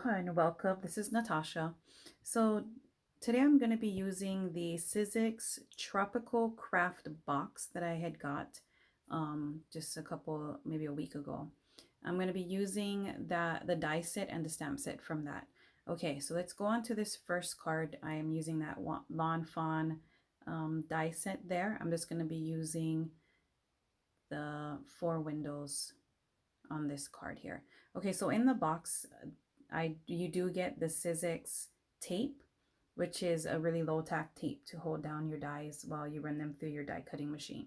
Aloha and welcome. This is Natasha. So today I'm going to be using the Sizzix Tropical Craft box that I had got just a couple, maybe a week ago. I'm going to be using the die set and the stamp set from that. Okay, so let's go on to this first card. I am using that Lawn Fawn die set there. I'm just going to be using the 4 windows on this card here. Okay, so in the box, you do get the Sizzix tape, which is a really low tack tape to hold down your dies while you run them through your die cutting machine.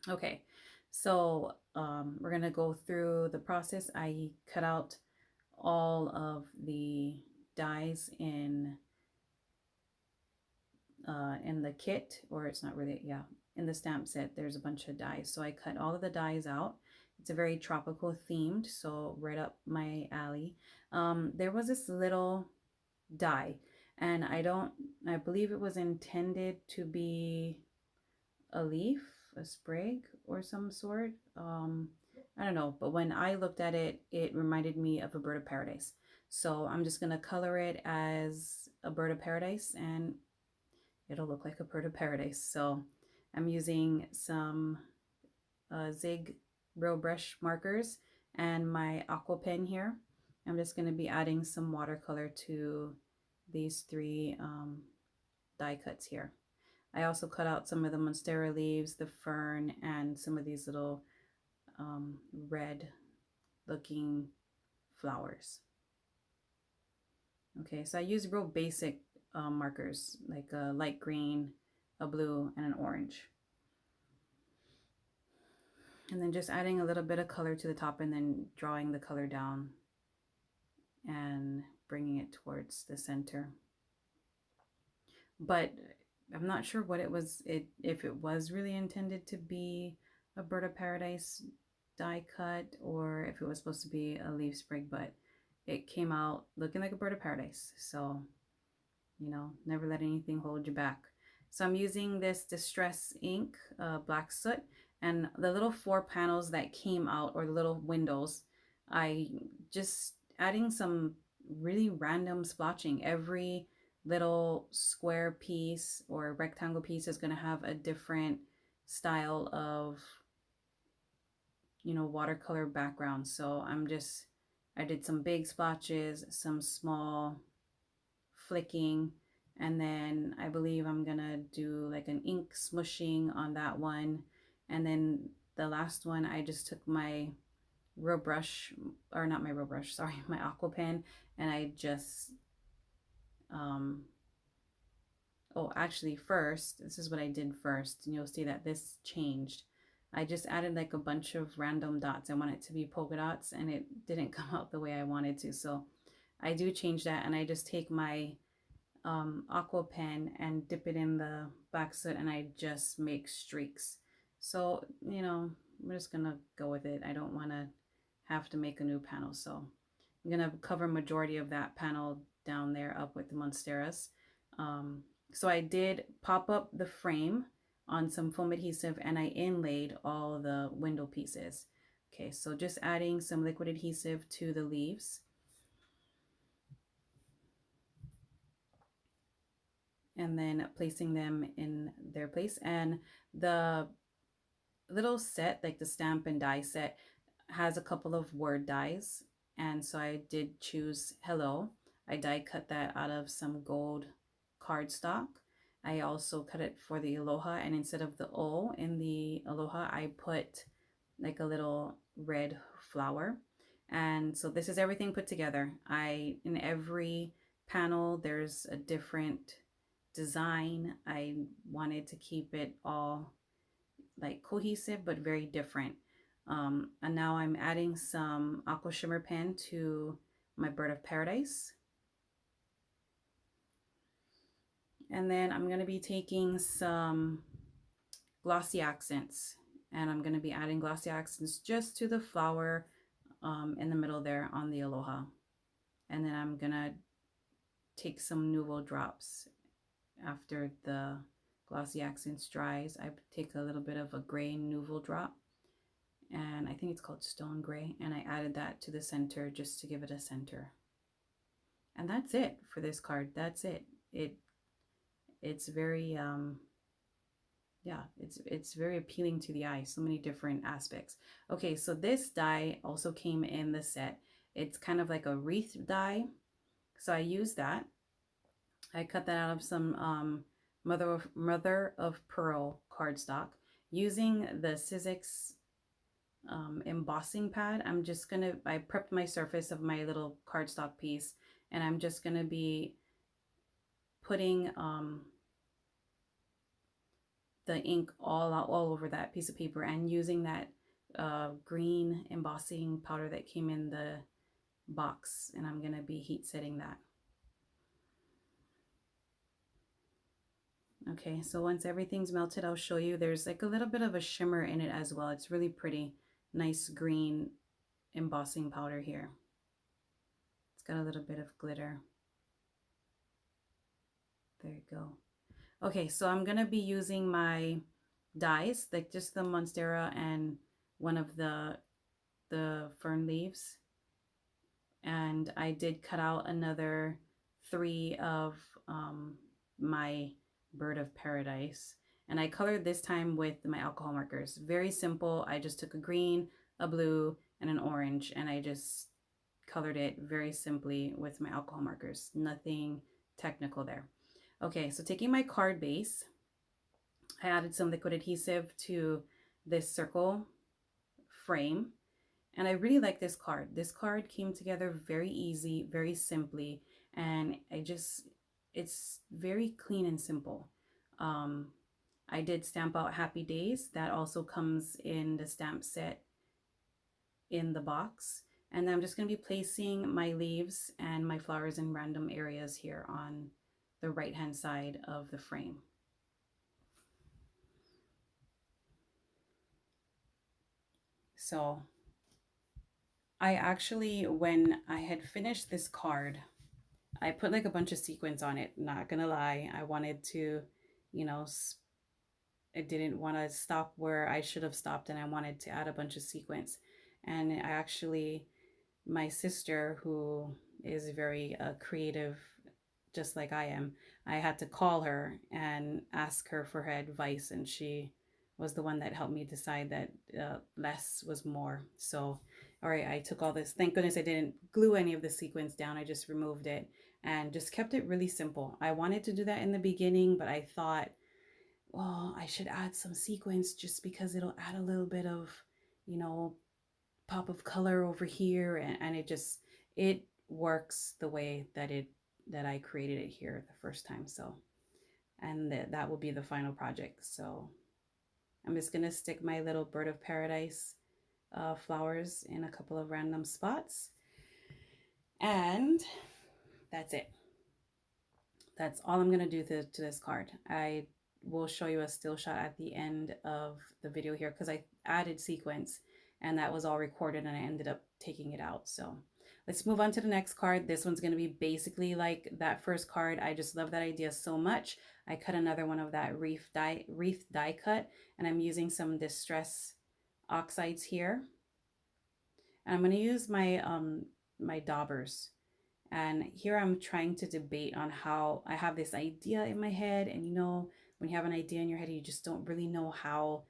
Okay, so we're gonna go through the process. I cut out all of the dies in the kit, or it's not really, yeah, in the stamp set. There's a bunch of dies, so I cut all of the dies out. It's a very tropical themed, so right up my alley. There was this little die, and I believe it was intended to be a leaf, a sprig, or some sort. I don't know, but when I looked at it, it reminded me of a bird of paradise. So I'm just gonna color it as a bird of paradise, and it'll look like a bird of paradise. So I'm using some Zig Bro brush markers and my aqua pen here. I'm just going to be adding some watercolor to these 3 die cuts here. I also cut out some of the monstera leaves, the fern, and some of these little red looking flowers. Okay, so I use real basic markers like a light green, a blue, and an orange. And then just adding a little bit of color to the top and then drawing the color down and bringing it towards the center. But I'm not sure what it was, if it was really intended to be a bird of paradise die cut or if it was supposed to be a leaf sprig, but it came out looking like a bird of paradise. So, you know, never let anything hold you back. So I'm using this Distress ink, black soot, and the little 4 panels that came out, or the little windows, I just adding some really random splotching. Every little square piece or rectangle piece is going to have a different style of, you know, watercolor background. So I did some big splotches, some small flicking, and then I believe I'm gonna do like an ink smushing on that one. And then the last one, I just took my real brush, or not my real brush, sorry, my aqua pen, and I just oh, actually first, this is what I did first, and you'll see that this changed. I just added like a bunch of random dots. I want it to be polka dots, and it didn't come out the way I wanted to, so I do change that, and I just take my aqua pen and dip it in the black soot, and I just make streaks. So, you know, I'm just gonna go with it. I don't want to have to make a new panel, so I'm gonna cover majority of that panel down there up with the monsteras. So I did pop up the frame on some foam adhesive, and I inlaid all the window pieces. Okay, so just adding some liquid adhesive to the leaves. And then placing them in their place. And the little set, like the stamp and die set, has a couple of word dies. And so I did choose hello. I die cut that out of some gold cardstock. I also cut it for the aloha, and instead of the O in the aloha, I put like a little red flower. And so this is everything put together. In every panel, there's a different design. I wanted to keep it all like cohesive but very different. And now I'm adding some aqua shimmer pen to my bird of paradise. And then I'm going to be taking some glossy accents, and I'm going to be adding glossy accents just to the flower in the middle there on the aloha. And then I'm going to take some nouveau drops. After the glossy accents dries, I take a little bit of a gray nouveau drop, and I think it's called stone gray, and I added that to the center just to give it a center. And that's it for this card. That's it. It's very yeah, it's very appealing to the eye. So many different aspects. Okay, so this die also came in the set. It's kind of like a wreath die. So I used that. I cut that out of some mother of pearl cardstock using the Sizzix embossing pad. I prepped my surface of my little cardstock piece, and I'm just gonna be putting the ink all over that piece of paper and using that green embossing powder that came in the box, and I'm gonna be heat setting that. Okay, so once everything's melted, I'll show you. There's like a little bit of a shimmer in it as well. It's really pretty. Nice green embossing powder here. It's got a little bit of glitter. There you go. Okay, so I'm gonna be using my dies, like just the Monstera and one of the fern leaves. And I did cut out another 3 of my bird of paradise. And I colored this time with my alcohol markers. Very simple. I just took a green, a blue, and an orange, and I just colored it very simply with my alcohol markers. Nothing technical there. Okay, so taking my card base, I added some liquid adhesive to this circle frame, and I really like this card. This card came together very easy, very simply, and it's very clean and simple. I did stamp out Happy Days. That also comes in the stamp set in the box. And then I'm just going to be placing my leaves and my flowers in random areas here on the right hand side of the frame. So I actually, when I had finished this card, I put like a bunch of sequins on it. Not gonna lie, I wanted to, you know, I didn't want to stop where I should have stopped, and I wanted to add a bunch of sequins. And I actually, my sister, who is very creative, just like I am, I had to call her and ask her for her advice, and she was the one that helped me decide that less was more. So, all right, I took all this. Thank goodness I didn't glue any of the sequins down. I just removed it and just kept it really simple. I wanted to do that in the beginning, but I thought, well, I should add some sequins just because it'll add a little bit of, you know, pop of color over here, and it works the way that I created it here the first time. So, and that will be the final project. So I'm just gonna stick my little bird of paradise flowers in a couple of random spots, and that's it. That's all I'm gonna do to this card. I will show you a still shot at the end of the video here because I added sequence, and that was all recorded, and I ended up taking it out. So let's move on to the next card. This one's going to be basically like that first card. I just love that idea so much. I cut another one of that wreath die cut, and I'm using some Distress oxides here. And I'm going to use my my daubers. And here I'm trying to debate on how I have this idea in my head, and you know, when you have an idea in your head, you just don't really know how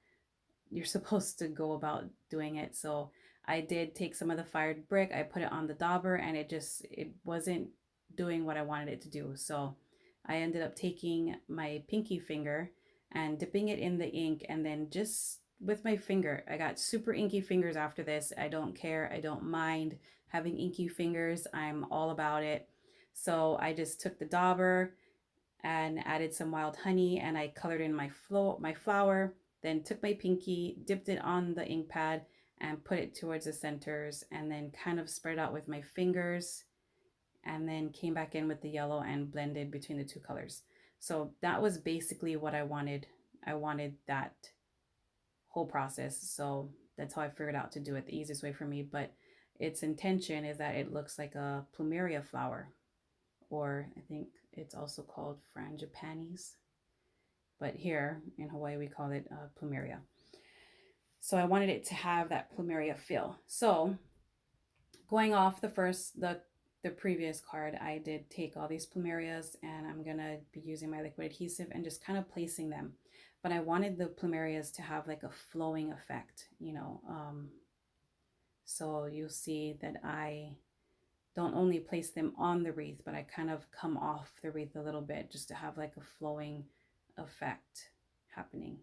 you're supposed to go about doing it. So I did take some of the fired brick, I put it on the dauber, and it wasn't doing what I wanted it to do. So I ended up taking my pinky finger and dipping it in the ink, and then just with my finger, I got super inky fingers after this. I don't care, I don't mind having inky fingers, I'm all about it. So I just took the dauber and added some wild honey, and I colored in my flower, then took my pinky, dipped it on the ink pad, and put it towards the centers, and then kind of spread out with my fingers, and then came back in with the yellow and blended between the two colors. So that was basically what I wanted. I wanted that whole process. So that's how I figured out to do it the easiest way for me. But its intention is that it looks like a plumeria flower, or I think it's also called frangipanis. But here in Hawaii, we call it plumeria. So I wanted it to have that plumeria feel. So going off the the previous card, I did take all these plumerias and I'm gonna be using my liquid adhesive and just kind of placing them. But I wanted the plumerias to have like a flowing effect, you know. So you'll see that I don't only place them on the wreath, but I kind of come off the wreath a little bit just to have like a flowing effect happening.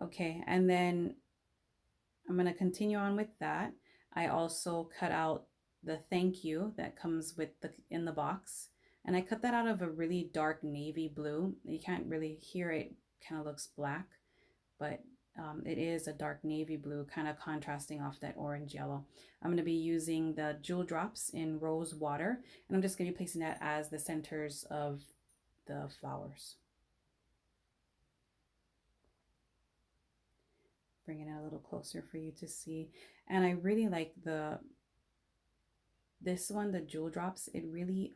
Okay, and then I'm going to continue on with that. I also cut out the thank you that comes with the in the box, and I cut that out of a really dark navy blue. You can't really hear it, kind of looks black, but it is a dark navy blue, kind of contrasting off that orange yellow. I'm going to be using the jewel drops in rose water, and I'm just going to be placing that as the centers of the flowers. Bringing it a little closer for you to see. And I really like this one, the jewel drops. It really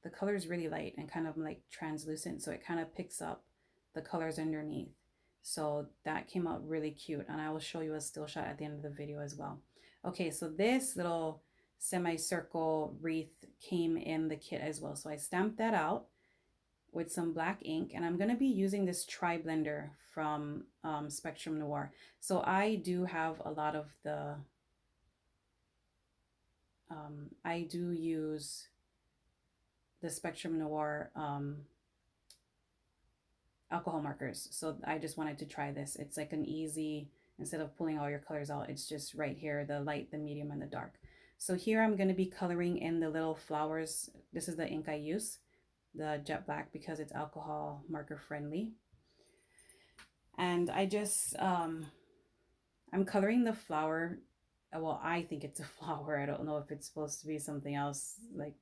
the color is really light and kind of like translucent, so it kind of picks up the colors underneath. So that came out really cute, and I will show you a still shot at the end of the video as well. Okay, so this little semicircle wreath came in the kit as well. So I stamped that out with some black ink, and I'm going to be using this tri blender from Spectrum Noir. So I do have a lot of the I do use the Spectrum Noir alcohol markers, so I just wanted to try this. It's like an easy, instead of pulling all your colors out, it's just right here, the light, the medium, and the dark. So here I'm going to be coloring in the little flowers. This is the ink I use, the jet black, because it's alcohol marker friendly. And I just I'm coloring the flower. Well, I think it's a flower. I don't know if it's supposed to be something else, like,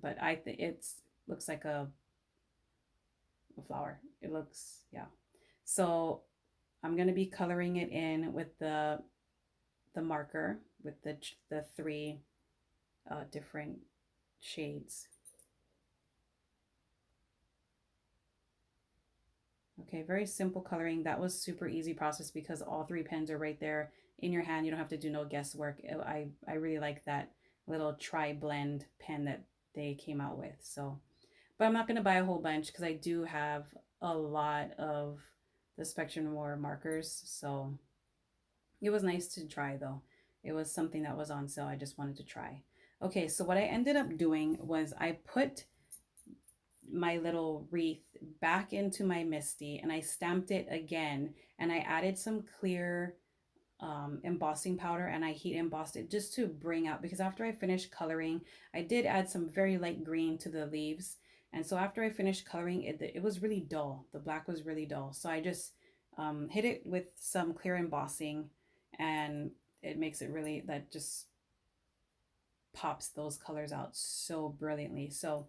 but I think it's looks like a flower. It looks, yeah. So I'm going to be coloring it in with the marker with the three different shades. Okay, very simple coloring. That was super easy process because all three pens are right there in your hand. You don't have to do no guesswork. I really like that little tri blend pen that they came out with. So, but I'm not going to buy a whole bunch because I do have a lot of the Spectrum Noir markers. So it was nice to try though. It was something that was on sale. I just wanted to try. Okay, so what I ended up doing was I put my little wreath back into my MISTI and I stamped it again, and I added some clear embossing powder and I heat embossed it just to bring out, because after I finished coloring, I did add some very light green to the leaves, and so after I finished coloring it was really dull. The black was really dull, so I just hit it with some clear embossing, and it makes it really, that just pops those colors out so brilliantly. So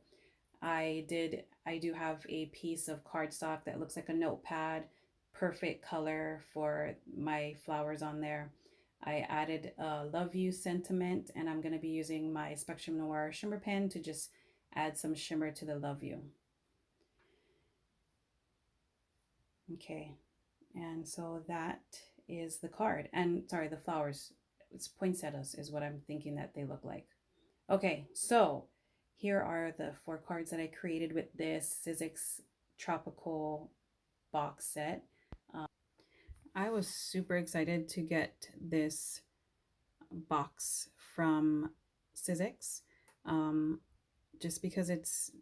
I do have a piece of cardstock that looks like a notepad, perfect color for my flowers on there. I added a love you sentiment, and I'm going to be using my Spectrum Noir shimmer pen to just add some shimmer to the love you. Okay, and so that is the card, and sorry, the flowers. It's poinsettias is what I'm thinking that they look like. Okay, so here are the 4 cards that I created with this Sizzix Tropical box set. I was super excited to get this box from Sizzix, just because it's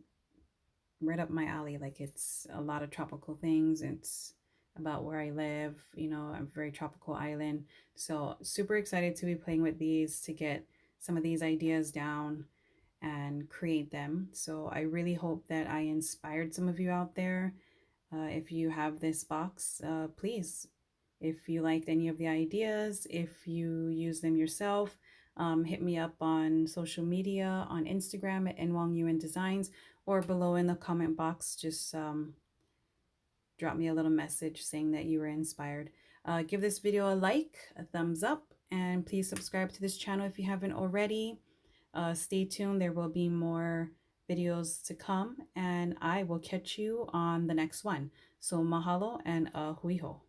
right up my alley. Like, it's a lot of tropical things. It's about where I live, you know, a very tropical island. So super excited to be playing with these, to get some of these ideas down and create them. So I really hope that I inspired some of you out there. If you have this box, please, if you liked any of the ideas, if you use them yourself, hit me up on social media, on Instagram at NWongYuan Designs, or below in the comment box. Just drop me a little message saying that you were inspired. Give this video a like, a thumbs up, and please subscribe to this channel if you haven't already. Stay tuned, there will be more videos to come, and I will catch you on the next one. So mahalo and hui ho.